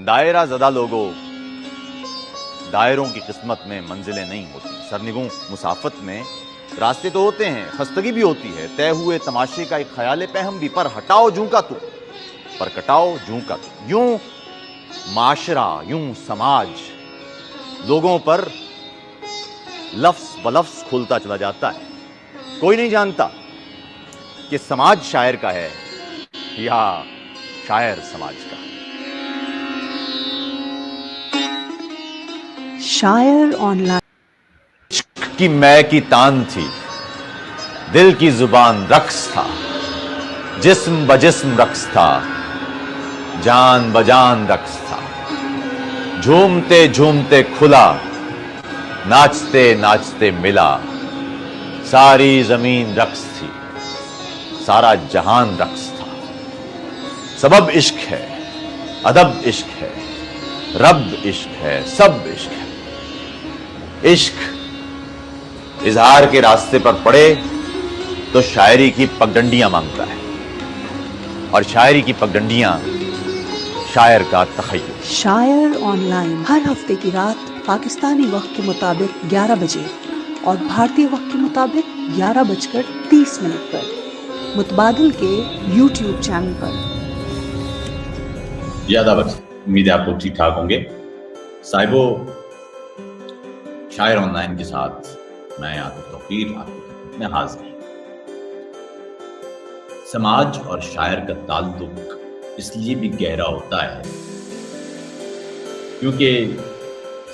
दायरा ज़दा लोगों, दायरों की किस्मत में मंजिलें नहीं होती। सरनिगूं मुसाफत में रास्ते तो होते हैं, खस्तगी भी होती है, तय हुए तमाशे का एक ख्याल पहम भी, पर हटाओ जूं का तू, पर कटाओ जूं का तू। यूं माशरा, यूं समाज लोगों पर लफ्ज बलफ्ज खुलता चला जाता है। कोई नहीं जानता कि समाज शायर का है या शायर समाज का। शायर ऑनलाइन। की मैं की तान थी, दिल की जुबान रक्स था, जिस्म बजिस्म रक्स था, जान बजान रक्स था। झूमते झूमते खुला, नाचते नाचते मिला, सारी जमीन रक्स थी, सारा जहान रक्स था। सबब इश्क है, अदब इश्क है, रब इश्क है, सब इश्क है। इश्क इजहार के रास्ते पर पड़े तो शायरी की पगडंडियां मांगता है, और शायरी की पगडंडियां शायर का तखय्युल। शायर ऑनलाइन हर हफ्ते की रात पाकिस्तानी वक्त के मुताबिक 11 बजे और भारतीय वक्त के मुताबिक 11:30 पर मुतबादिल के YouTube चैनल पर। यादावत, उम्मीद है आप लोग ठीक ठाक होंगे। साहिबो, शायर ऑनलाइन के साथ मैं आतिफ तौकीर आपके में हाजिर। समाज और शायर का ताल्लुक इसलिए भी गहरा होता है क्योंकि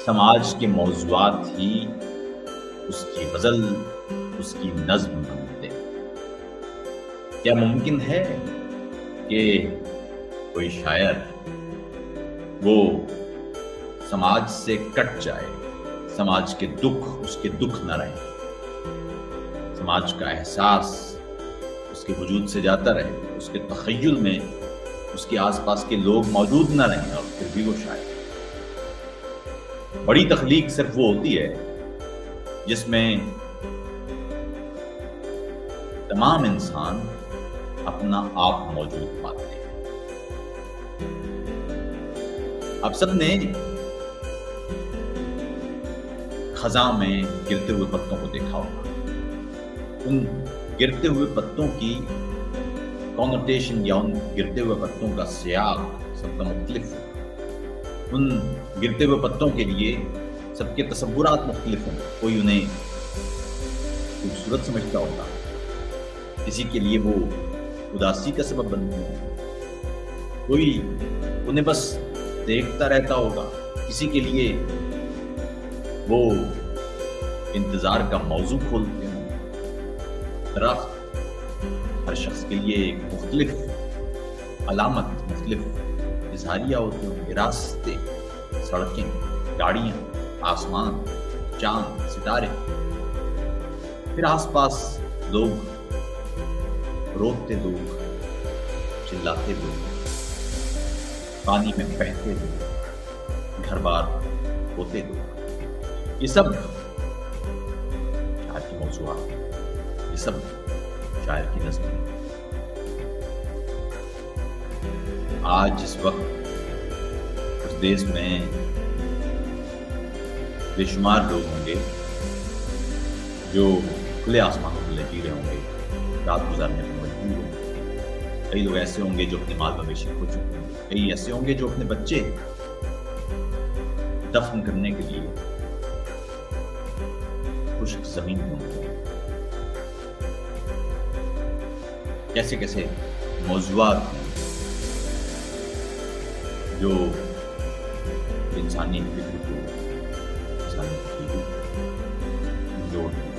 समाज के मौज़ूआत ही उसकी गज़ल, उसकी नज़्म बनते हैं। क्या मुमकिन है कि कोई शायर वो समाज से कट जाए, समाज के दुख उसके दुख न रहे, समाज का एहसास उसके वजूद से जाता रहे, उसके तख़य्युल में उसके आसपास के लोग मौजूद न रहें, और फिर भी वो शायर। बड़ी तख्लीक सिर्फ वो होती है जिसमें तमाम इंसान अपना आप मौजूद पाते हैं। आप सब ने खज़ां में गिरते हुए पत्तों को देखा होगा। उन गिरते हुए पत्तों की कॉनोटेशन या उन गिरते हुए पत्तों का सियाग सबका मुख्तलिफ है। उन गिरते हुए पत्तों के लिए सबके तसव्वुरात मुख्तलिफ होंगे। कोई उन्हें खूबसूरत समझता होगा, किसी के लिए वो उदासी का सबब बनते हैं, कोई उन्हें बस देखता रहता होगा, किसी के लिए वो इंतजार का मौजू खोलते हैं। दरख्त हर शख्स के लिए एक मुख्तलिफ अलामत, मुख्तलिफ इज़हारिया होते होंगे। रास्ते, सड़कें, गाड़ियाँ, आसमान, चांद, सितारे, फिर आसपास लोग, रोते लोग, चिल्लाते लोग, पानी में बहते लोग, घर बार होते लोग, ये सब शायर की मौज़ूआत हैं, ये सब शायर की नज़्म है। आज इस वक्त उस देश में बेशुमार लोग होंगे जो खुले आसमानों में जी रहे होंगे, रात गुजारने में मजबूर होंगे। कई लोग ऐसे होंगे जो अपने माल मवेशी खो चुके होंगे, कई ऐसे होंगे जो अपने बच्चे दफन करने के लिए खुश्क जमीन में होंगे। कैसे कैसे मौज़ूआत हैं जो इंसानी फिक्र को, इंसानी तकलीफ को जोड़ दें।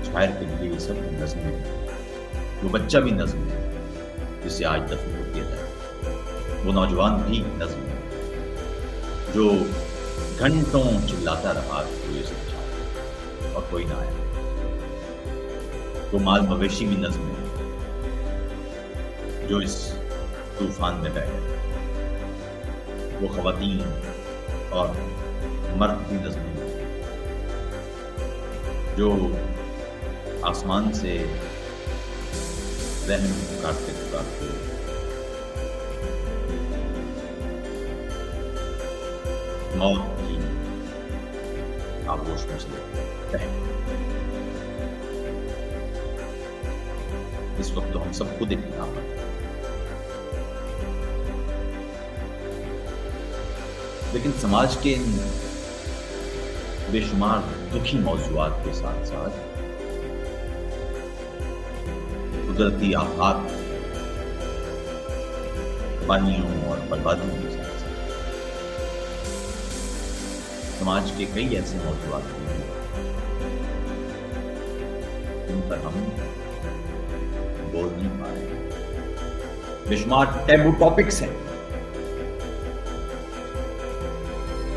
शायर के लिए ये सब नज़्म है। वो बच्चा भी नज़्म है जिसे आज दफन कर दिया जाए, वो नौजवान भी नज़्म है जो घंटों चिल्लाता रहा तो ये समझा और कोई ना आया। वो माल मवेशी भी नज़्म है जो इस तूफान में बह गए। वो ख़वातीन और मर्द भी नज़्म है जो आसमान से रहम पुकारते पुकारते मौत की आगोश में चले रहे। इस वक्त तो हम सब खुद इब्तिला पर हैं। लेकिन समाज के इन बेशुमार दुखी मौजूआत के साथ साथ कुदरती आफात, तबाहियों और बर्बादियों के साथ साथ समाज के कई ऐसे मौजूआत हैं जिन पर हम बोल नहीं पा रहे। बेशुमार टैबू टॉपिक्स हैं।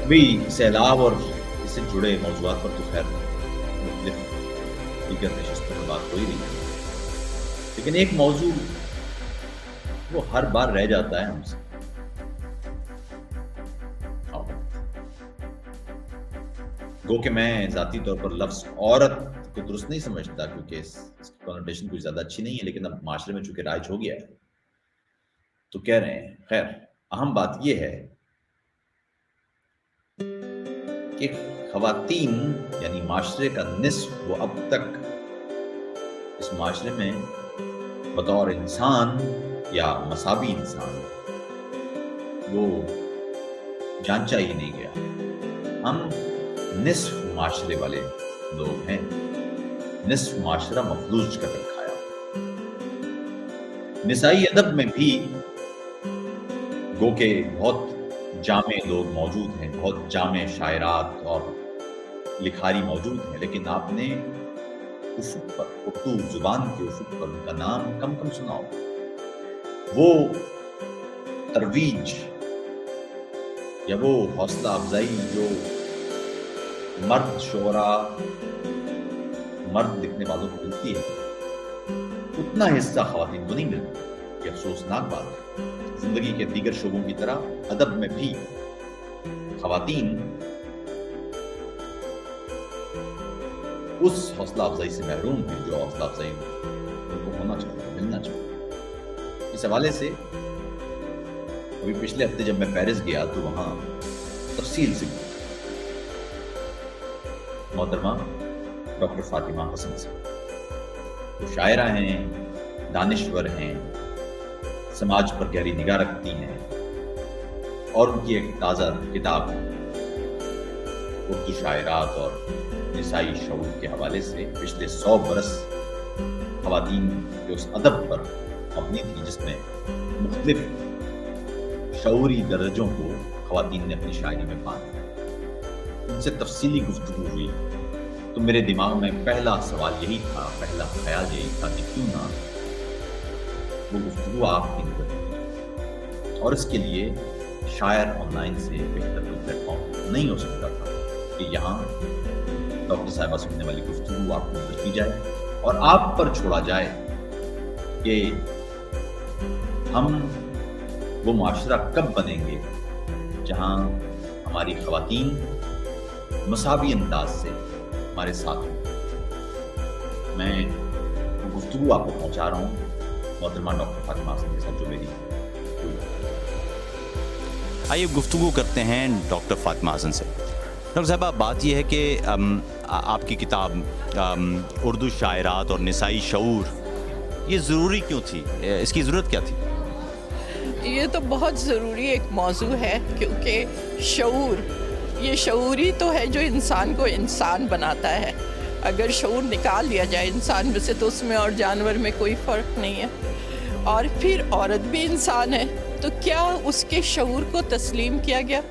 अभी सैलाब और इससे जुड़े मौजूआत पर तो खैर दीगर नशिस्तों में बात हो ही रही है, लेकिन एक मौजू वो हर बार रह जाता है हमसे। गो कि मैं जाती तौर पर लफ्ज औरत को दुरुस्त नहीं समझता, क्योंकि इसकी कॉनोटेशन कुछ ज्यादा अच्छी नहीं है, लेकिन अब माशरे में चूंकि राइज हो गया है तो कह रहे हैं। खैर, अहम बात यह है कि खवातीन यानी माशरे का निस्फ वो अब तक इस माशरे में बतौर इंसान या मसावी इंसान वो जांचा ही नहीं गया। हम निस्फ माशरे वाले लोग हैं, निस्फ माशरा मफलूज कर रखा है। निसाई अदब में भी गो के बहुत जामे लोग मौजूद हैं, बहुत जामे शायरात और लिखारी मौजूद हैं, लेकिन आपने उफुक पर, उर्दू जुबान के उफुक पर उनका नाम कम कम सुना होगा। वो तरवीज या वो हौसला अफजाई जो मर्द शोरा, मर्द लिखने वालों को मिलती है, उतना हिस्सा खवातीन को नहीं मिलता। ये अफसोसनाक बात है। जिंदगी के दीगर शोबों की तरह अदब में भी खवातीन उस हौसला अफजाई से महरूम है जो हौसला अफजाई उनको होना चाहिए, मिलना चाहिए। इस हवाले से अभी पिछले हफ्ते जब मैं पेरिस गया तो वहां तफसील से मोहतरमा डॉक्टर फातिमा हसन से, वो शायरा हैं, दानिश्वर हैं, समाज पर गहरी निगाह रखती हैं, और उनकी एक ताज़ा किताब उर्दू शायरात और निसाई शऊर के हवाले से पिछले 100 बरस खवातीन के उस अदब पर मबनी थी, जिसमें मुख्तलिफ शऊरी दर्जों को खवातीन ने अपनी शायरी में बांधा। उनसे तफसीली गुफ्तगू हुई तो मेरे दिमाग में पहला सवाल यही था, पहला ख्याल यही था कि क्यों ना वो गुफ्तगू आप इन करें। और इसके लिए शायर ऑनलाइन से बेहतर कोई प्लेटफॉर्म नहीं हो सकता था कि यहाँ डॉक्टर साहिबा सुनने वाली गुफ्तगू आपको दी जाए और आप पर छोड़ा जाए कि हम वो माशरा कब बनेंगे जहाँ हमारी खवातीन मसावी अंदाज से हमारे साथ हों। मैं वो गुफ्तगू आपको पहुँचा रहा हूँ मोहतरमा डॉक्टर फातिमा हसन के साथ जो मेरी हुई। आइए गुफ्तगू करते हैं डॉक्टर फातिमा हसन से। डॉक्टर साहबा, बात यह है कि आपकी किताब उर्दू शायरात और निसाई शऊर, ये ज़रूरी क्यों थी? इसकी ज़रूरत क्या थी? ये तो बहुत ज़रूरी एक मौजू है, क्योंकि शऊर, ये शऊरी तो है जो इंसान को इंसान बनाता है। अगर शऊर निकाल दिया जाए इंसान में से तो उसमें और जानवर में कोई फ़र्क नहीं है। और फिर औरत भी इंसान है, तो क्या उसके शऊर को तस्लीम किया गया?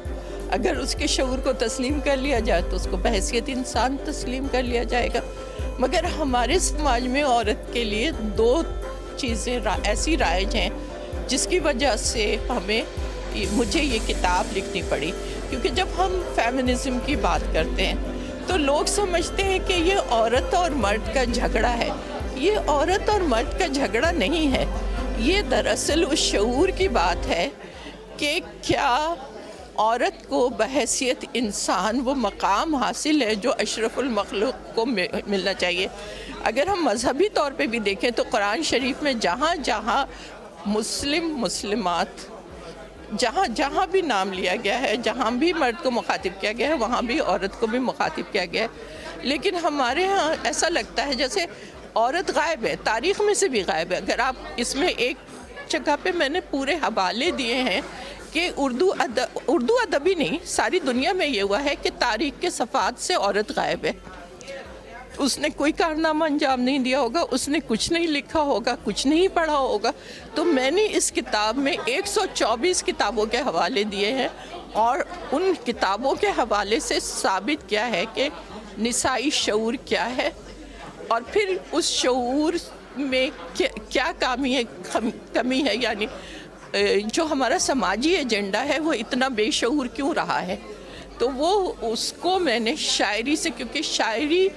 अगर उसके शऊर को तस्लीम कर लिया जाए तो उसको बहैसियत इंसान तस्लीम कर लिया जाएगा। मगर हमारे समाज में औरत के लिए दो चीज़ें ऐसी राइज हैं जिसकी वजह से मुझे ये किताब लिखनी पड़ी। क्योंकि जब हम फेमिनिज़म की बात करते हैं तो लोग समझते हैं कि ये औरत और मर्द का झगड़ा है। ये औरत और मर्द का झगड़ा नहीं है, ये दरअसल उस शऊर की बात है कि क्या औरत को बहैसियत इंसान वो मकाम हासिल है जो अशरफुल मखलूक को मिलना चाहिए। अगर हम मजहबी तौर पे भी देखें तो कुरान शरीफ में जहाँ जहाँ मुस्लिमात जहाँ जहाँ भी नाम लिया गया है, जहाँ भी मर्द को मुखातिब किया गया है, वहाँ भी औरत को भी मुखातिब किया गया है। लेकिन हमारे यहाँ ऐसा लगता है जैसे औरत गायब है, तारीख़ में से भी गायब है। अगर आप इसमें एक जगह पे मैंने पूरे हवाले दिए हैं कि उर्दू अदब ही नहीं, सारी दुनिया में ये हुआ है कि तारीख़ के सफ़ात से औरत गायब है। उसने कोई कारनामा अंजाम नहीं दिया होगा, उसने कुछ नहीं लिखा होगा, कुछ नहीं पढ़ा होगा। तो मैंने इस किताब में 124 किताबों के हवाले दिए हैं और उन किताबों के हवाले से साबित किया है कि निसाई शऊर क्या है और फिर उस शऊर में क्या कमी है, यानी जो हमारा समाजी एजेंडा है वो इतना बेशऊर क्यों रहा है। तो वो उसको मैंने शायरी से, क्योंकि शायरी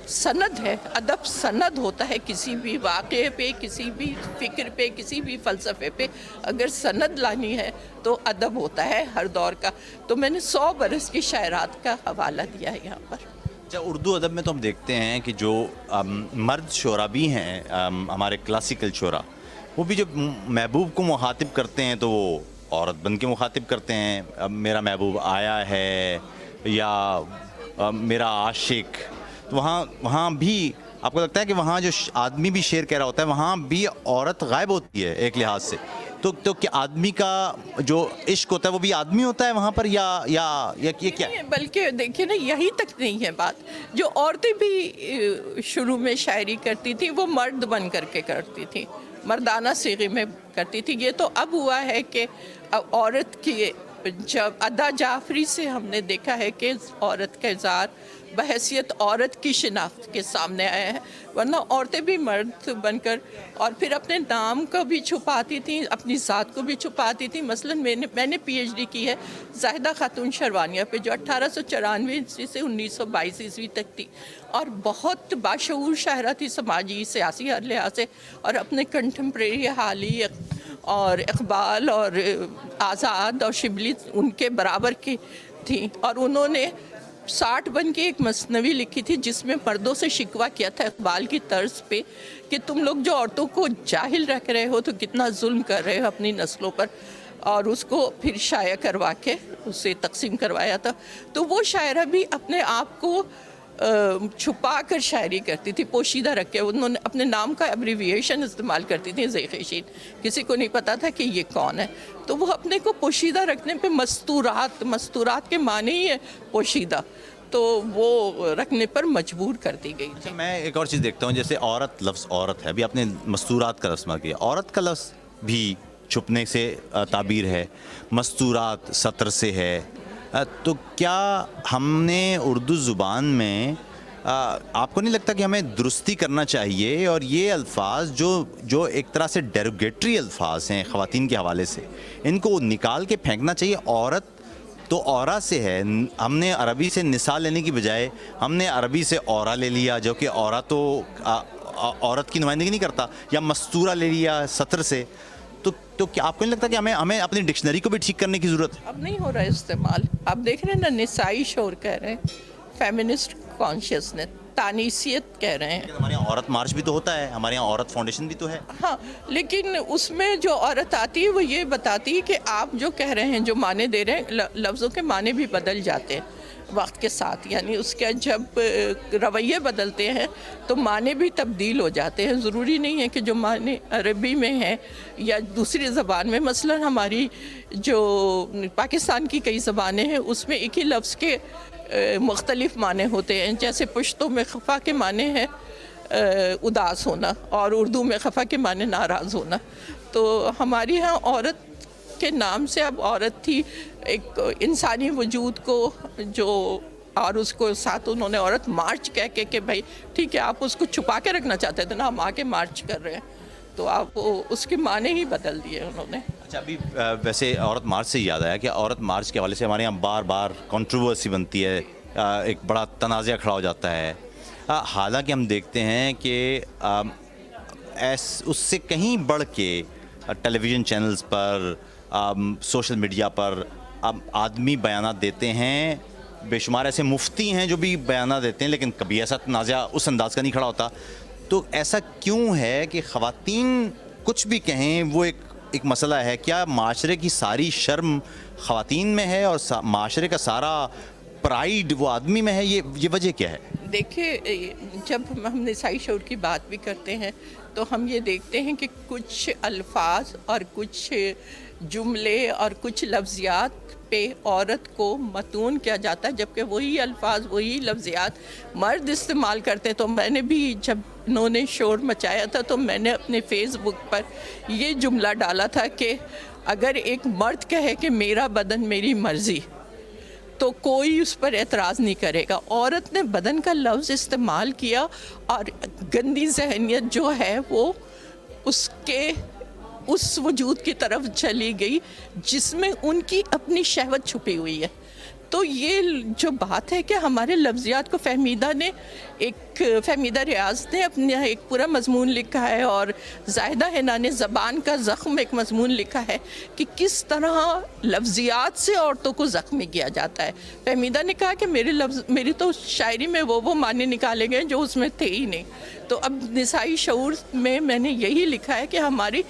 सनद है, अदब सनद होता है किसी भी वाक़े पे, किसी भी फ़िक्र पे, किसी भी फ़लसफ़े पे अगर सनद लानी है तो अदब होता है हर दौर का। तो मैंने 100 बरस की शायरात का हवाला दिया है यहाँ पर। अच्छा, उर्दू अदब में तो हम देखते हैं कि जो मर्द शोरा भी हैं, हमारे क्लासिकल शोरा, वो भी जो महबूब को मुखातिब करते हैं तो वो औरत बन के मुखातिब करते हैं। अब मेरा महबूब आया है या मेरा आशिक, तो वहाँ भी आपको लगता है कि वहाँ जो आदमी भी शेर कह रहा होता है वहाँ भी औरत गायब होती है एक लिहाज से। तो क्या आदमी का जो इश्क होता है वो भी आदमी होता है वहाँ पर या ये क्या है? बल्कि देखिए ना, यही तक नहीं है बात। जो औरतें भी शुरू में शायरी करती थी वो मर्द बन करके करती थी, मर्दाना सीगे में करती थी। ये तो अब हुआ है कि औरत की, जब अदा जाफरी से हमने देखा है कि औरत का इज़हार बहैसियत औरत की शिनाख्त के सामने आया है, वरना औरतें भी मर्द बनकर और फिर अपने नाम को भी छुपाती थी, अपनी ज़ात को भी छुपाती थी। मसलन मैंने PhD की है ज़ाहिदा खातून शरवानिया पे, जो 1894 ईस्वी से 1922 ईस्वी तक थी और बहुत बाशऊर शायरा थी, समाजी सियासी हर लिहाज से, और अपने कंटेम्प्रेरी हाली और इकबाल और आज़ाद और शिबली उनके बराबर की थी। और उन्होंने 60 बन के एक मसनवी लिखी थी जिसमें मर्दों से शिकवा किया था इकबाल की तर्ज पे कि तुम लोग जो औरतों को जाहिल रख रहे हो तो कितना जुल्म कर रहे हो अपनी नस्लों पर, और उसको फिर शाया करवा के उसे तकसीम करवाया था। तो वो शायरा भी अपने आप को छुपा कर शायरी करती थी, पोशीदा रख के। उन्होंने अपने नाम का एब्रीविएशन इस्तेमाल करती थी, ज़ेख़ेशीन, किसी को नहीं पता था कि ये कौन है। तो वो अपने को पोशीदा रखने पे मस्तूरात के माने ही है पोशीदा, तो वो रखने पर मजबूर कर दी गई। अच्छा, मैं एक और चीज़ देखता हूँ, जैसे औरत, लफ्ज़ औरत है, अभी आपने मस्तूरात का रस्मा किया, औरत का लफ्ज़ भी छुपने से ताबीर है, मस्तूरात सतर से है। तो क्या हमने उर्दू ज़ुबान में आपको नहीं लगता कि हमें दुरुस्ती करना चाहिए और ये अल्फाज जो एक तरह से डेरोगेटरी अल्फाज हैं ख़वातीन के हवाले से, इनको निकाल के फेंकना चाहिए? औरत तो औरा से है, हमने अरबी से निसा लेने की बजाय हमने अरबी से औरा ले लिया, जो कि औरा तो औरत की नुमाइंदगी नहीं करता, या मस्तूरा ले लिया सतर से। तो क्या आपको नहीं लगता कि हमें अपनी डिक्शनरी को भी ठीक करने की ज़रूरत है? अब नहीं हो रहा है इस्तेमाल। आप देख रहे हैं ना, निसाई शोर कह रहे हैं, फेमिनिस्ट कॉन्शियसनेस, तानीसियत कह रहे हैं। हमारे यहाँ औरत मार्च भी तो होता है, हमारे यहाँ औरत फाउंडेशन भी तो है। हाँ, लेकिन उसमें जो औरत आती है वो ये बताती है कि आप जो कह रहे हैं, जो माने दे रहे हैं, लफ्ज़ों के माने भी बदल जाते हैं वक्त के साथ। यानी उसके जब रवैये बदलते हैं तो माने भी तब्दील हो जाते हैं। ज़रूरी नहीं है कि जो माने अरबी में है या दूसरी ज़बान में, मसलन हमारी जो पाकिस्तान की कई ज़बानें हैं उसमें एक ही लफ्ज़ के मुख्तलिफ माने होते हैं। जैसे पुश्तो में खफ़ा के माने हैं उदास होना और उर्दू में खफ़ा के माने नाराज़ होना। तो हमारे यहाँ औरत के नाम से अब औरत थी एक इंसानी वजूद को जो, और उसको साथ उन्होंने औरत मार्च कह के कि भाई ठीक है, आप उसको छुपा के रखना चाहते थे ना, हम आके मार्च कर रहे हैं, तो आप उसके माने ही बदल दिए उन्होंने। अच्छा, अभी वैसे औरत मार्च से याद आया कि औरत मार्च के हवाले से हमारे यहाँ बार बार कंट्रोवर्सी बनती है, एक बड़ा तनाज़ा खड़ा हो जाता है। हालांकि हम देखते हैं कि उससे कहीं बढ़ के टेलीविज़न चैनल्स पर, सोशल मीडिया पर आदमी बयानात देते हैं, बेशुमार ऐसे मुफ्ती हैं जो भी बयानात देते हैं, लेकिन कभी ऐसा तनाज़ा उस अंदाज़ का नहीं खड़ा होता। तो ऐसा क्यों है कि ख़वातीन कुछ भी कहें वो एक ایک مسئلہ ہے, کیا معاشرے کی ساری شرم خواتین میں ہے اور معاشرے کا سارا پرائیڈ وہ آدمی میں ہے؟ یہ وجہ کیا ہے؟ دیکھیے, جب ہم نسائی شعور کی بات بھی کرتے ہیں تو ہم یہ دیکھتے ہیں کہ کچھ الفاظ اور کچھ جملے اور کچھ لفظیات پہ عورت کو متون کیا جاتا ہے, جبکہ وہی الفاظ وہی لفظیات مرد استعمال کرتے ہیں. تو میں نے بھی جب انہوں نے شور مچایا تھا تو میں نے اپنے فیس بک پر یہ جملہ ڈالا تھا کہ اگر ایک مرد کہے کہ میرا بدن میری مرضی تو کوئی اس پر اعتراض نہیں کرے گا. عورت نے بدن کا لفظ استعمال کیا اور گندی ذہنیت جو ہے وہ اس وجود کی طرف چلی گئی جس میں ان کی اپنی شہوت چھپی ہوئی ہے. تو یہ جو بات ہے کہ ہمارے لفظیات کو فہمیدہ ریاض نے اپنا ایک پورا مضمون لکھا ہے, اور زاہدہ حنا نے زبان کا زخم ایک مضمون لکھا ہے کہ کس طرح لفظیات سے عورتوں کو زخمی کیا جاتا ہے. فہمیدہ نے کہا کہ میری تو شاعری میں وہ معنی نکالے گئے جو اس میں تھے ہی نہیں. تو اب نسائی شعور میں نے یہی لکھا ہے کہ ہماری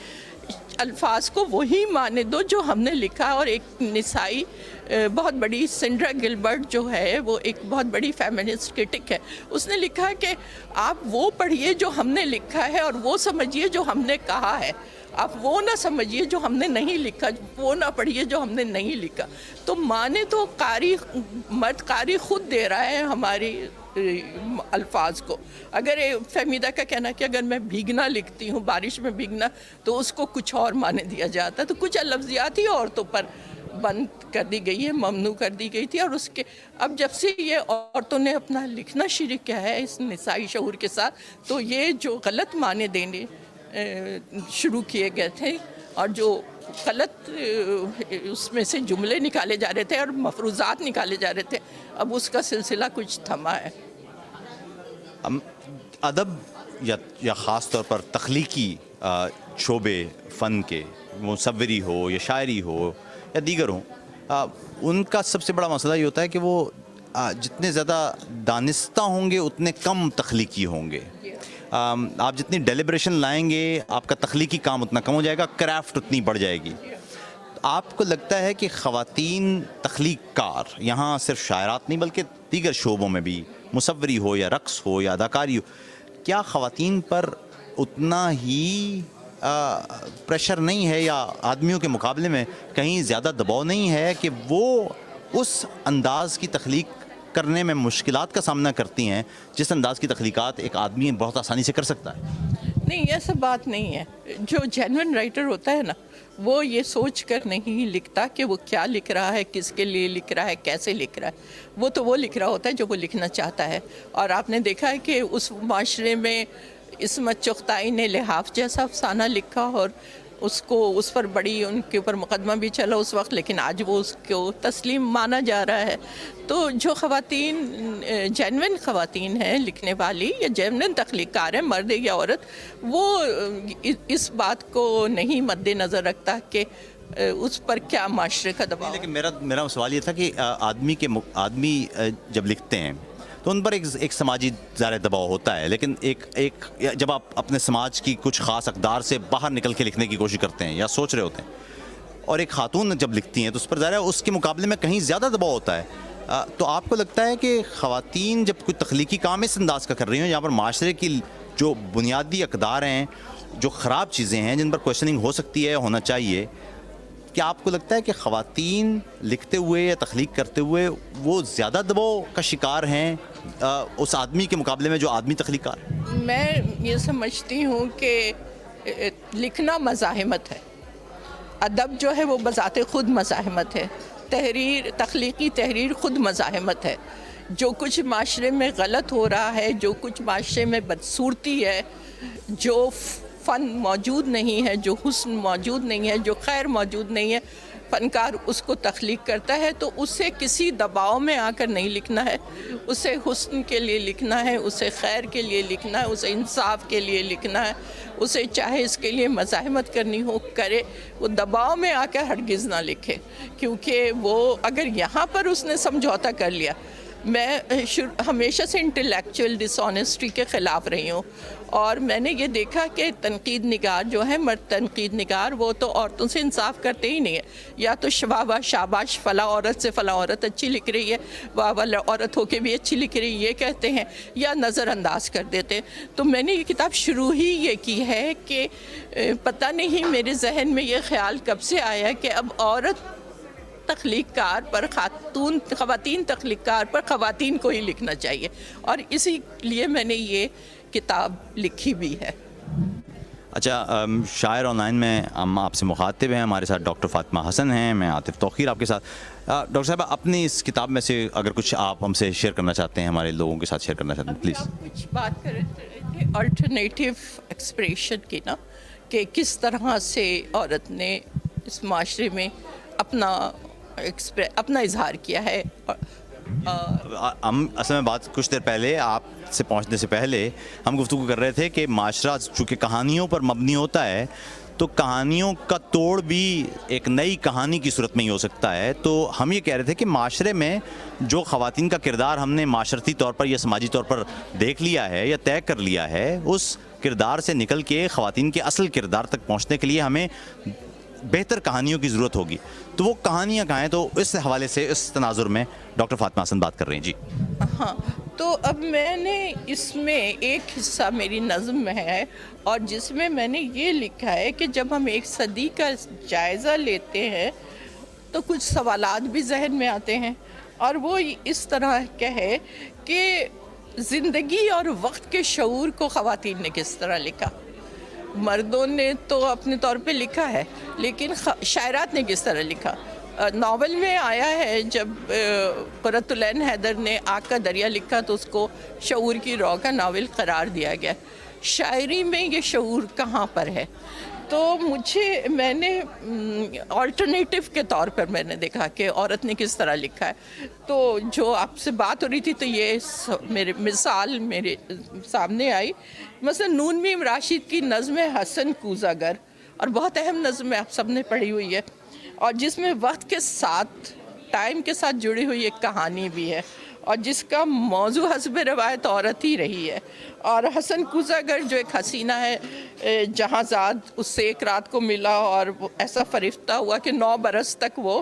الفاظ کو وہی معنی دو جو ہم نے لکھا. اور ایک نسائی بہت بڑی سنڈرا گلبرٹ جو ہے وہ ایک بہت بڑی فیمنسٹ کرٹک ہے, اس نے لکھا ہے کہ آپ وہ پڑھیے جو ہم نے لکھا ہے اور وہ سمجھیے جو ہم نے کہا ہے, آپ وہ نہ سمجھیے جو ہم نے نہیں لکھا, وہ نہ پڑھیے جو ہم نے نہیں لکھا. تو معنی تو مرد قاری خود دے رہا ہے ہماری الفاظ کو. اگر فہمیدہ کا کہنا ہے کہ اگر میں بھیگنا لکھتی ہوں, بارش میں بھیگنا, تو اس کو کچھ اور معنی دیا جاتا ہے. تو کچھ لفظیات ہی عورتوں پر بند کر دی گئی ہے, ممنوع کر دی گئی تھی. اور اس کے اب جب سے یہ عورتوں نے اپنا لکھنا شروع کیا ہے اس نسائی شعور کے ساتھ, تو یہ جو غلط معنی دینے شروع کیے گئے تھے اور جو غلط اس میں سے جملے نکالے جا رہے تھے اور مفروضات نکالے جا رہے تھے, اب اس کا سلسلہ کچھ تھما ہے. ادب یا خاص طور پر تخلیقی شعبے فن کے, مصوری ہو یا شاعری ہو یا دیگر ہوں, ان کا سب سے بڑا مسئلہ یہ ہوتا ہے کہ وہ جتنے زیادہ دانستہ ہوں گے اتنے کم تخلیقی ہوں گے. آپ جتنی ڈیلیبریشن لائیں گے آپ کا تخلیقی کام اتنا کم ہو جائے گا, کرافٹ اتنی بڑھ جائے گی. آپ کو لگتا ہے کہ خواتین تخلیق کار, یہاں صرف شاعرات نہیں بلکہ دیگر شعبوں میں بھی, مصوری ہو یا رقص ہو یا اداکاری ہو, کیا خواتین پر اتنا ہی پریشر نہیں ہے یا آدمیوں کے مقابلے میں کہیں زیادہ دباؤ نہیں ہے کہ وہ اس انداز کی تخلیق کرنے میں مشکلات کا سامنا کرتی ہیں جس انداز کی تخلیقات ایک آدمی بہت آسانی سے کر سکتا ہے؟ نہیں, ایسا بات نہیں ہے. جو جینوئن رائٹر ہوتا ہے نا, وہ یہ سوچ کر نہیں لکھتا کہ وہ کیا لکھ رہا ہے, کس کے لیے لکھ رہا ہے, کیسے لکھ رہا ہے. وہ لکھ رہا ہوتا ہے جو وہ لکھنا چاہتا ہے. اور آپ نے دیکھا ہے کہ اس معاشرے میں عصمت چغتائی نے لحاف جیسا افسانہ لکھا اور اس پر بڑی ان کے اوپر مقدمہ بھی چلا اس وقت, لیکن آج وہ اس کو تسلیم مانا جا رہا ہے. تو جو خواتین جینوئن خواتین ہیں لکھنے والی یا جینوئن تخلیق کار ہیں, مرد یا عورت, وہ اس بات کو نہیں مد نظر رکھتا کہ اس پر کیا معاشرے کا دباؤ. لیکن میرا سوال یہ تھا کہ آدمی جب لکھتے ہیں تو ان پر ایک سماجی ظاہر دباؤ ہوتا ہے, لیکن ایک جب آپ اپنے سماج کی کچھ خاص اقدار سے باہر نکل کے لکھنے کی کوشش کرتے ہیں یا سوچ رہے ہوتے ہیں, اور ایک خاتون جب لکھتی ہیں تو اس پر ظاہر ہے اس کے مقابلے میں کہیں زیادہ دباؤ ہوتا ہے. تو آپ کو لگتا ہے کہ خواتین جب کوئی تخلیقی کام اس انداز کا کر رہی ہوں جہاں پر معاشرے کی جو بنیادی اقدار ہیں, جو خراب چیزیں ہیں جن پر کوشچننگ ہو سکتی ہے, ہونا چاہیے, کیا آپ کو لگتا ہے کہ خواتین لکھتے ہوئے یا تخلیق کرتے ہوئے وہ زیادہ دباؤ کا شکار ہیں اس آدمی کے مقابلے میں جو آدمی تخلیق کار ہے؟ میں یہ سمجھتی ہوں کہ لکھنا مزاحمت ہے, ادب جو ہے وہ بذات خود مزاحمت ہے, تخلیقی تحریر خود مزاحمت ہے. جو کچھ معاشرے میں غلط ہو رہا ہے, جو کچھ معاشرے میں بدصورتی ہے, جو فن موجود نہیں ہے, جو حسن موجود نہیں ہے, جو خیر موجود نہیں ہے, فنکار اس کو تخلیق کرتا ہے تو اسے کسی دباؤ میں آ کر نہیں لکھنا ہے, اسے حسن کے لیے لکھنا ہے, اسے خیر کے لیے لکھنا ہے, اسے انصاف کے لیے لکھنا ہے, اسے چاہے اس کے لیے مزاحمت کرنی ہو کرے, وہ دباؤ میں آ کر ہرگز نہ لکھے. کیونکہ وہ اگر یہاں پر اس نے سمجھوتا کر لیا میں ہمیشہ سے انٹلیکچوئل ڈس آنیسٹی کے خلاف رہی ہوں، اور میں نے یہ دیکھا کہ تنقید نگار جو ہے، مرد تنقید نگار، وہ تو عورتوں سے انصاف کرتے ہی نہیں ہے. یا تو واہ شاباش فلاں عورت سے فلاں عورت اچھی لکھ رہی ہے، واہ عورت ہو کے بھی اچھی لکھ رہی ہے، یہ کہتے ہیں، یا نظر انداز کر دیتے ہیں. تو میں نے یہ کتاب شروع ہی یہ کی ہے کہ پتہ نہیں میرے ذہن میں یہ خیال کب سے آیا کہ اب عورت تخلیق کار پر خواتین تخلیق کار پر خواتین کو ہی لکھنا چاہیے، اور اسی لیے میں نے یہ کتاب لکھی بھی ہے. اچھا، شاعر آن لائن میں ہم آپ سے مخاطب ہیں، ہمارے ساتھ ڈاکٹر فاطمہ حسن ہیں، میں عاطف توقیر آپ کے ساتھ. ڈاکٹر صاحبہ، اپنی اس کتاب میں سے اگر کچھ آپ ہم سے شیئر کرنا چاہتے ہیں، ہمارے لوگوں کے ساتھ شیئر کرنا چاہتے ہیں، پلیز. آپ کچھ بات کر رہے تھے آلٹرنیٹیو ایکسپریشن کی نا، کہ کس طرح سے عورت نے اس معاشرے میں اپنا اظہار کیا ہے. ہم اصل میں بات کچھ دیر پہلے آپ سے پہنچنے سے پہلے ہم گفتگو کر رہے تھے کہ معاشرہ چونکہ کہانیوں پر مبنی ہوتا ہے، تو کہانیوں کا توڑ بھی ایک نئی کہانی کی صورت میں ہی ہو سکتا ہے. تو ہم یہ کہہ رہے تھے کہ معاشرے میں جو خواتین کا کردار ہم نے معاشرتی طور پر یا سماجی طور پر دیکھ لیا ہے یا طے کر لیا ہے، اس کردار سے نکل کے خواتین کے اصل کردار تک پہنچنے کے لیے ہمیں بہتر کہانیوں کی ضرورت ہوگی. تو وہ کہانیاں کہاں ہیں؟ تو اس حوالے سے اس تناظر میں ڈاکٹر فاطمہ حسن بات کر رہی ہیں. جی ہاں، تو اب میں نے اس میں ایک حصہ میری نظم میں ہے، اور جس میں میں نے یہ لکھا ہے کہ جب ہم ایک صدی کا جائزہ لیتے ہیں تو کچھ سوالات بھی ذہن میں آتے ہیں، اور وہ اس طرح کا ہے کہ زندگی اور وقت کے شعور کو خواتین نے کس طرح لکھا. مردوں نے تو اپنے طور پہ لکھا ہے، لیکن شاعرات نے کس طرح لکھا. ناول میں آیا ہے جب قرۃ العین حیدر نے آگ کا دریا لکھا تو اس کو شعور کی رو کا ناول قرار دیا گیا. شاعری میں یہ شعور کہاں پر ہے؟ تو میں نے آلٹرنیٹیو کے طور پر میں نے دیکھا کہ عورت نے کس طرح لکھا ہے. تو جو آپ سے بات ہو رہی تھی تو یہ مثال میرے سامنے آئی. مثلا نون میم راشد کی نظم حسن کوزہ گر، اور بہت اہم نظم ہے، آپ سب نے پڑھی ہوئی ہے، اور جس میں وقت کے ساتھ، ٹائم کے ساتھ جڑی ہوئی ایک کہانی بھی ہے، اور جس کا موضوع حسب روایت عورت ہی رہی ہے. اور حسن کوزہ گر جو ایک حسینہ ہے، جہاں زاد اس سے ایک رات کو ملا اور وہ ایسا فریفتہ ہوا کہ 9 برس تک وہ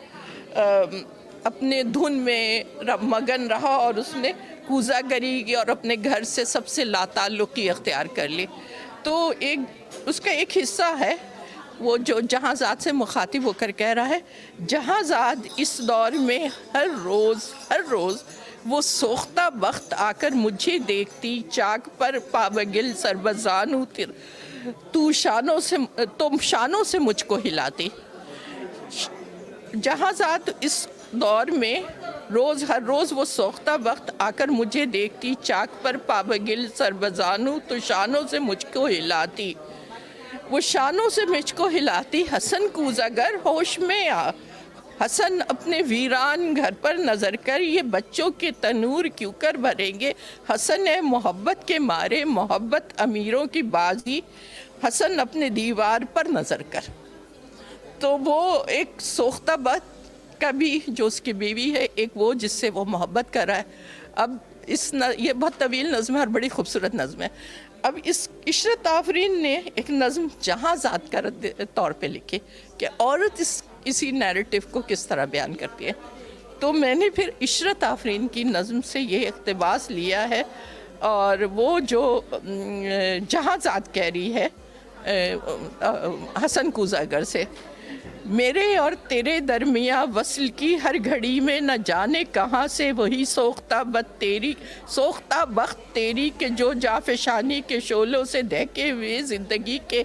اپنے دھن میں مگن رہا، اور اس نے کوزہ گری کی اور اپنے گھر سے سب سے لا تعلقی اختیار کر لی. تو اس کا ایک حصہ ہے وہ جو جہاں زاد سے مخاطب ہو کر کہہ رہا ہے، جہاں زاد اس دور میں ہر روز وہ سوختہ بخت آ کر مجھے دیکھتی، چاک پر پابگل سربزانو تم شانوں سے مجھ کو ہلاتی. جہاں زاد اس دور میں ہر روز وہ سوختہ وقت آ کر مجھے دیکھتی، چاک پر پابگل سربزانو تو شانوں سے مجھ کو ہلاتی. وہ شانوں سے مجھ کو ہلاتی. حسن کوزہ گر ہوش میں آ، حسن اپنے ویران گھر پر نظر کر، یہ بچوں کے تنور کیوں کر بھریں گے. حسن ہے محبت کے مارے، محبت امیروں کی بازی، حسن اپنے دیوار پر نظر کر. تو وہ ایک سوختہ بخت کا بھی جو اس کی بیوی ہے، ایک وہ جس سے وہ محبت کر رہا ہے. اب یہ بہت طویل نظم ہے اور بڑی خوبصورت نظم ہے. اب اس عشرت آفرین نے ایک نظم جہاں زاد کا طور پہ لکھی کہ عورت اسی نیریٹو کو کس طرح بیان کرتی ہے. تو میں نے پھر عشرت آفرین کی نظم سے یہ اقتباس لیا ہے، اور وہ جو جہاں زاد کہہ رہی ہے حسن کوزہ گر سے، میرے اور تیرے درمیاں وصل کی ہر گھڑی میں نہ جانے کہاں سے وہی سوختہ بخت تیری کہ جو جافشانی کے شعلوں سے دہکے ہوئے زندگی کے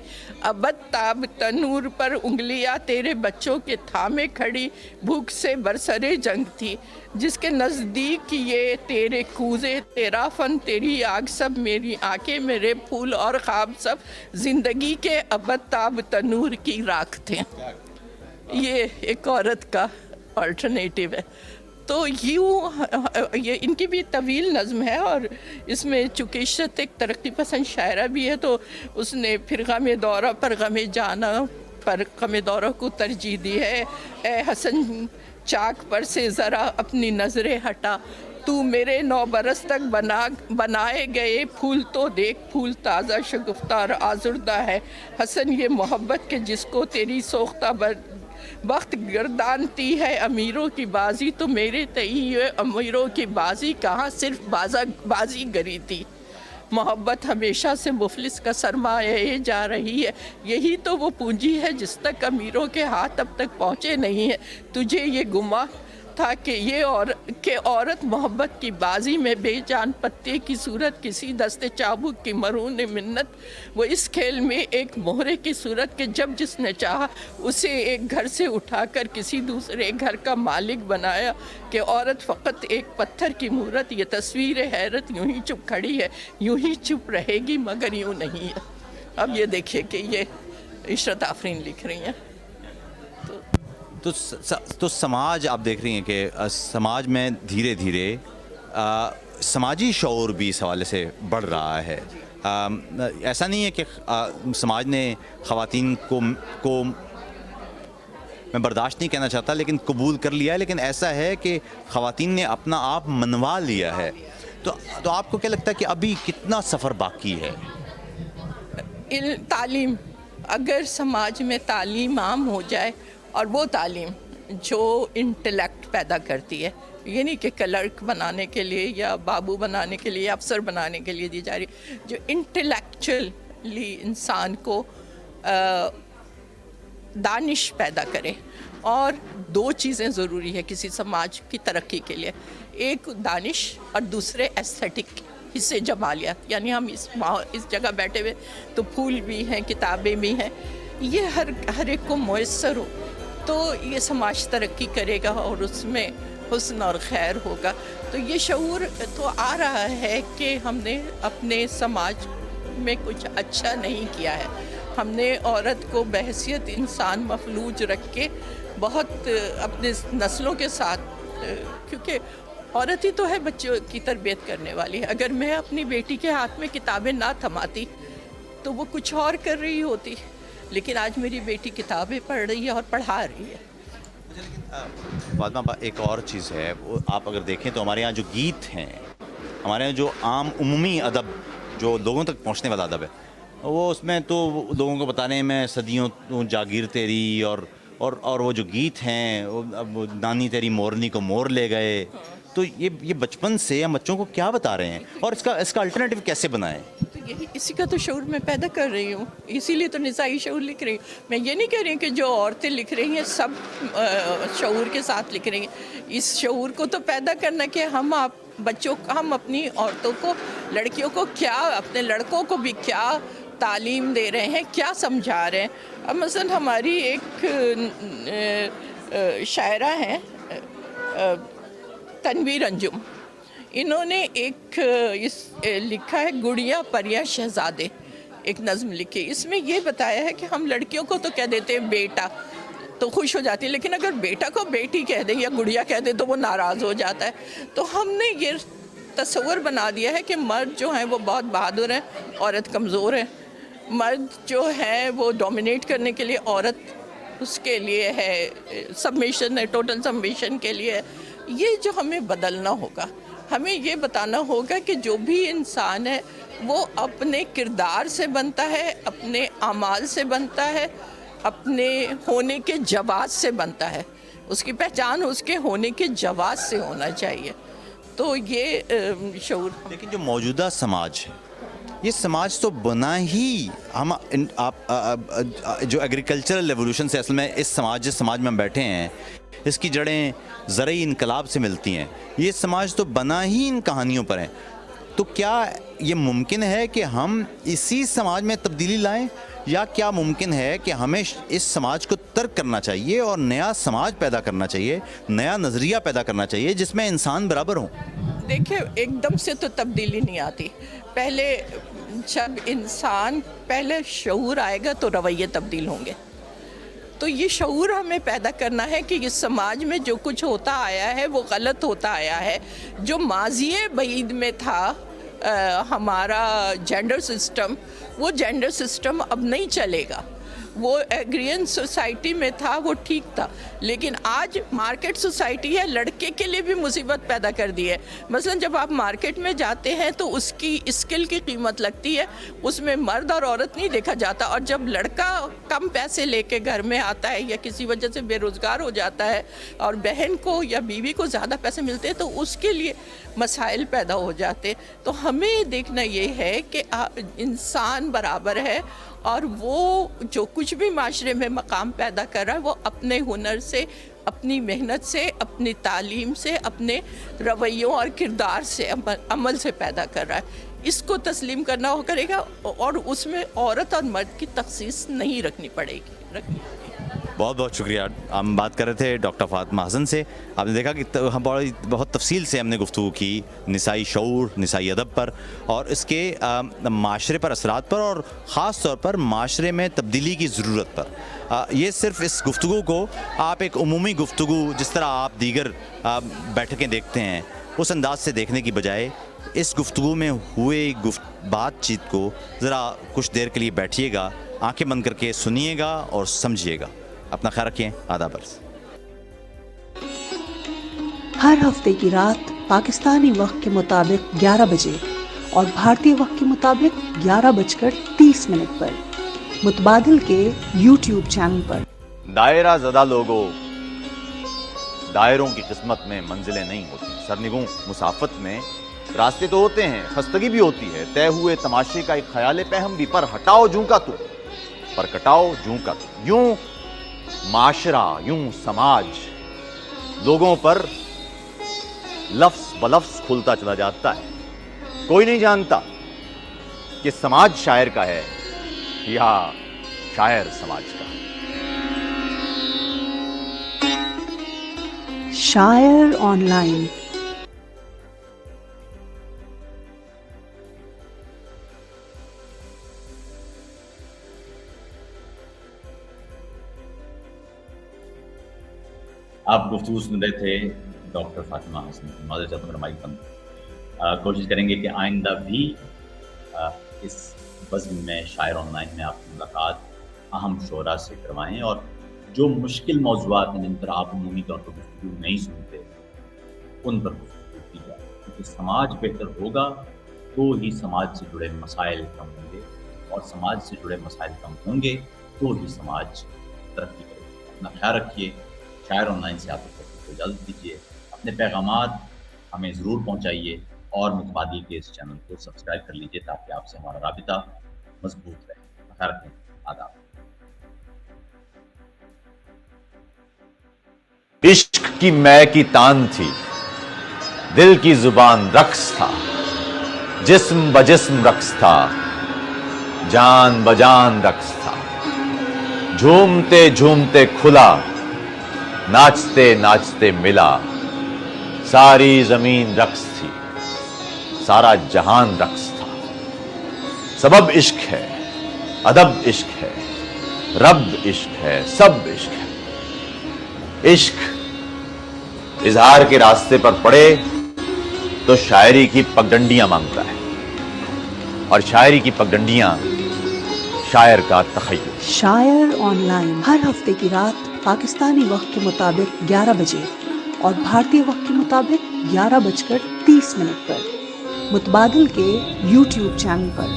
ابد تاب تنور پر انگلیاں تیرے بچوں کے تھامے کھڑی بھوک سے برسرے جنگ تھی، جس کے نزدیک یہ تیرے کوزے، تیرا فن، تیری آگ، سب میری آنکھیں، میرے پھول اور خواب، سب زندگی کے ابد تاب تنور کی راکھ تھے. یہ ایک عورت کا آلٹرنیٹیو ہے. تو یہ ان کی بھی طویل نظم ہے، اور اس میں چونکہ عشرت ایک ترقی پسند شاعرہ بھی ہے تو اس نے پھر غم دورہ پر غم جانا پر غم دورہ کو ترجیح دی ہے. اے حسن چاک پر سے ذرا اپنی نظریں ہٹا، तू मेरे 9 बरस तक बनाए गए फूल तो देख, फूल ताज़ा शगुफ्तार आजुर्दा है। हसन ये मोहब्बत के जिसको तेरी सोख्ता वक्त गर्दानती है अमीरों की बाजी, तो मेरे तई ये अमीरों की बाजी कहाँ सिर्फ बाजी गरी थी। मोहब्बत हमेशा से मुफलिस का सरमाया जा रही है, यही तो वो पूंजी है जिस तक अमीरों के हाथ अब तक पहुँचे नहीं है। तुझे ये गुमा था कि औरत मोहब्बत की बाजी में बेजान पत्ते की सूरत, किसी दस्ते चाबुक की मरून मिन्नत, वो इस खेल में एक मोहरे की सूरत के जब जिसने चाहा उसे एक घर से उठाकर किसी दूसरे घर का मालिक बनाया, कि औरत फ़कत एक पत्थर की मूरत, ये तस्वीर हैरत यूं ही चुप खड़ी है, यूं ही चुप रहेगी मगर यूं नहीं है। अब ये देखिए कि ये इशरत आफरीन लिख रही हैं। तो समाज आप देख रही हैं कि समाज में धीरे धीरे समाजी शऊर भी इस हवाले से बढ़ रहा है। ऐसा नहीं है कि समाज ने ख़वातीन को मैं बर्दाश्त नहीं कहना चाहता लेकिन कबूल कर लिया है, लेकिन ऐसा है कि ख़वातीन ने अपना आप मनवा लिया है। तो आपको क्या लगता है कि अभी कितना सफ़र बाकी है? तालीम, अगर समाज में तालीम आम हो जाए, और वो तालीम जो इंटेलेक्ट पैदा करती है, ये नहीं कि क्लर्क बनाने के लिए या बाबू बनाने के लिए या अफसर बनाने के लिए दी जा रही, जो इंटेलेक्चुअली इंसान को दानिश पैदा करे। और 2 चीज़ें ज़रूरी है किसी समाज की तरक्की के लिए, एक दानिश और दूसरे एस्थेटिक हिस्से जमालियात। यानी हम इस जगह बैठे हुए तो फूल भी हैं, किताबें भी हैं, ये हर एक को मुयस्सर हो तो ये समाज तरक्की करेगा और उसमें हुस्न और खैर होगा। तो ये शऊर तो आ रहा है कि हमने अपने समाज में कुछ अच्छा नहीं किया है। हमने औरत को बहैसियत इंसान मफलूज रख के बहुत अपने नस्लों के साथ, क्योंकि औरत ही तो है बच्चों की तरबियत करने वाली। अगर मैं अपनी बेटी के हाथ में किताबें ना थमाती तो वो कुछ और कर रही होती, लेकिन आज मेरी बेटी किताबें पढ़ रही है और पढ़ा रही है। फातिमा, एक और चीज़ है, वो आप अगर देखें तो हमारे यहाँ जो गीत हैं, हमारे यहाँ जो आम उम्मी अदब जो लोगों तक पहुँचने वाला अदब है, वो उसमें तो लोगों को बताने में सदियों जागीर तेरी और वो जो गीत हैं, वो नानी तेरी मोरनी को मोर ले गए, तो ये बचपन से हम बच्चों को क्या बता रहे हैं और इसका अल्टरनेटिव कैसे बनाएं? तो यही इसी का तो शऊर मैं पैदा कर रही हूँ, इसीलिए तो निसाई शऊर लिख रही हूँ। मैं ये नहीं कह रही कि जो औरतें लिख रही हैं सब शऊर के साथ लिख रही हैं। इस शऊर को तो पैदा करना कि हम अपनी औरतों को, लड़कियों को क्या, अपने लड़कों को भी क्या तालीम दे रहे हैं, क्या समझा रहे हैं। अब मसलन हमारी एक शायरा हैं तनवीर अंजुम, इन्होंने एक लिखा है गुड़िया परिया शहजादे, एक नज़्म लिखी। इसमें ये बताया है कि हम लड़कियों को तो कह देते हैं बेटा तो खुश हो जाती है, लेकिन अगर बेटा को बेटी कह दें या गुड़िया कह दें तो वो नाराज़ हो जाता है। तो हमने ये तस्वर बना दिया है कि मर्द जो हैं वो बहुत बहादुर हैं, औरत कमज़ोर है। मर्द जो है वो डोमिनेट करने के लिए, औरत उसके लिए है सबमिशन है, टोटल सबमिशन के लिए है। ये जो हमें बदलना होगा, हमें ये बताना होगा कि जो भी इंसान है वो अपने किरदार से बनता है, अपने आमाल से बनता है, अपने होने के जवाब से बनता है। उसकी पहचान उसके होने के जवाब से होना चाहिए। तो ये शऊर। लेकिन जो मौजूदा समाज है, ये समाज तो बना ही जो एग्रीकल्चरल रेवोल्यूशन से, असल में जिस समाज में हम बैठे हैं इसकी जड़ें ज़रई इनकलाब से मिलती हैं। ये समाज तो बना ही इन कहानियों पर है। तो क्या ये मुमकिन है कि हम इसी समाज में तब्दीली लाएं, या क्या मुमकिन है कि हमें इस समाज को तर्क करना चाहिए और नया समाज पैदा करना चाहिए, नया नज़रिया पैदा करना चाहिए जिसमें इंसान बराबर हों? देखिए, एकदम से तो तब्दीली नहीं आती। पहले जब इंसान पहले शऊर आएगा तो रवैये तब्दील होंगे। तो ये शऊर हमें पैदा करना है कि इस समाज में जो कुछ होता आया है वो गलत होता आया है। जो माज़ी बईद में था हमारा जेंडर सिस्टम, वो जेंडर सिस्टम अब नहीं चलेगा। वो एग्रियन सोसाइटी में था, वो ठीक था, लेकिन आज मार्केट सोसाइटी है, लड़के के लिए भी मुसीबत पैदा कर दी है। मसलन जब आप मार्केट में जाते हैं तो उसकी स्किल की कीमत लगती है, उसमें मर्द और औरत नहीं देखा जाता, और जब लड़का कम पैसे लेके घर में आता है या किसी वजह से बेरोज़गार हो जाता है और बहन को या बीवी को ज़्यादा पैसे मिलते हैं तो उसके लिए मसाइल पैदा हो जाते। तो हमें देखना ये है कि इंसान बराबर है, और वो जो कुछ भी माशरे में मकाम पैदा कर रहा है वो अपने हुनर से, अपनी मेहनत से, अपनी तालीम से, अपने रवैयों और किरदार से, अमल से पैदा कर रहा है। इसको तस्लीम करना हो करेगा, और उसमें औरत और मर्द की तखसीस नहीं रखनी पड़ेगी। बहुत बहुत शुक्रिया। हम बात कर रहे थे डॉक्टर फातिमा हसन से। आपने देखा कि हम बहुत तफसील से हमने गुफ्तगू की निसाई शऊर, निसाई अदब पर, और इसके माशरे पर असरात पर, और ख़ास तौर पर माशरे में तब्दीली की ज़रूरत पर। ये सिर्फ इस गुफ्तगू को आप एक उमूमी गुफ्तगू जिस तरह आप दीगर बैठकें देखते हैं उस अंदाज से देखने की बजाय इस गुफ्तगू में हुए बातचीत को ज़रा कुछ देर के लिए बैठिएगा, आंखें बंद करके सुनिएगा और समझिएगा। अपना ख्याल रखिए। आदाब। हर हफ्ते की रात पाकिस्तानी वक्त के मुताबिक 11 बजे और भारतीय वक्त के मुताबिक 11:30 पर मुतबादिल के YouTube चैनल पर। दायरा ज़दा लोगों, दायरों की किस्मत में मंजिलें नहीं होती। सरनिगूं मुसाफत में रास्ते तो होते हैं, खस्तगी भी होती है, तय हुए तमाशे का एक ख्याल पहम भी, पर हटाओ जूं का तू, पर कटाओ जूं का तू। यूं माशरा, यूं समाज लोगों पर लफ्ज़ बलफ्ज़ खुलता चला जाता है। कोई नहीं जानता कि समाज शायर का है या शायर समाज का। शायर ऑनलाइन। आप गुफ्तगू सुन रहे थे डॉक्टर फातिमा हसन की। माज़रत चाहता हूँ मेरा माइक बंद। कोशिश करेंगे कि आइंदा भी इस बज़्म में शायर ऑनलाइन में आपकी मुलाकात अहम शोरा से करवाएं, और जो मुश्किल मौज़ूआत हैं जिन पर आप उमूमी तौर पर गुफ्तगू नहीं सुनते उन पर गुफ्तगू की जाए, क्योंकि समाज बेहतर होगा तो ही समाज से जुड़े मसाइल कम होंगे, और समाज से जुड़े मसाइल कम होंगे तो ही समाज तरक्की करेगा। अपना ख्याल रखिए। शायर ऑनलाइन से आप को इजाज़त दीजिए। अपने पैगामात हमें ज़रूर पहुँचाइए, और मुतबादिल के इस चैनल को सब्सक्राइब कर लीजिए ताकि आपसे हमारा राबिता मजबूत रहे। ख्याल रखें। आदाब। इश्क की मैं की तान थी, दिल की जुबान रक्स था, जिस्म बजिस्म रक्स था, जान बजान रक्स था। झूमते झूमते खुला, नाचते नाचते मिला, सारी जमीन रक्स थी, सारा जहान रक्स था। सबब इश्क है, अदब इश्क है, रब इश्क है, सब इश्क है। इश्क इजहार के रास्ते पर पड़े तो शायरी की पगडंडियां मांगता है, और शायरी की पगडंडियां शायर का तखय्युल। शायर ऑनलाइन हर हफ्ते की रात पाकिस्तानी वक्त के मुताबिक 11 बजे और भारतीय वक्त के मुताबिक 11:30 पर मुतबादिल के YouTube चैनल पर।